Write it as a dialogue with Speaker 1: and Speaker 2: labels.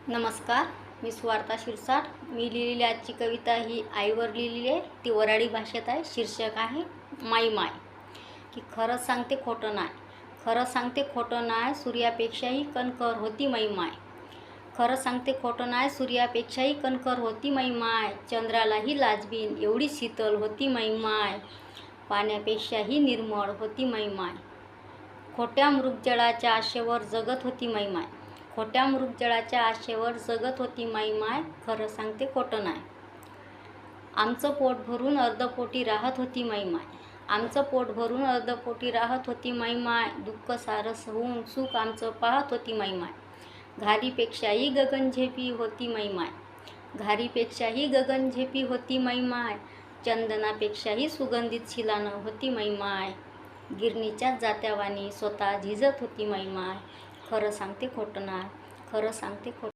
Speaker 1: नमस्कार, मी स्वार्था शिरसाट. मी लिहिलेली आजची कविता ही आईवर लिहिलेली आहे. ती वऱ्हाडी भाषेत आहे. शीर्षक आहे माई माय. की खरं सांगते खोटं नाही, खरं सांगते खोटं नाही, सूर्यापेक्षाही कणखर होती मै माय. खरं सांगते खोटं नाही, सूर्यापेक्षाही कणखर होती मै माय. चंद्रालाही लाजवीन एवढी शीतल होती मै माय. पाण्यापेक्षाही निर्मळ होती मै माय. खोट्या मृगजळाच्या आशेवर जगत होती मै माय. खोट्या मृगजळाच्या आशेवर जगत होती मै माय. खरं सांगते खोटं नाही. आमचं पोट भरून अर्धपोटी राहत होती मै माय. आमचं पोट भरून अर्धपोटी राहत होती मै माय. दुःख सारं सहून सुख आमचं पाहत होती मै माय. घारीपेक्षाही गगनझेपी होती मै माय. घारीपेक्षाही गगनझेपी होती मै माय. चंदनापेक्षाही सुगंधित शिलानं होती मै माय. गिरणीच्या जात्यावानी स्वतः झिजत होती मै माय. खरं सांगते खोटं नाही, खरं सांगते खोटं.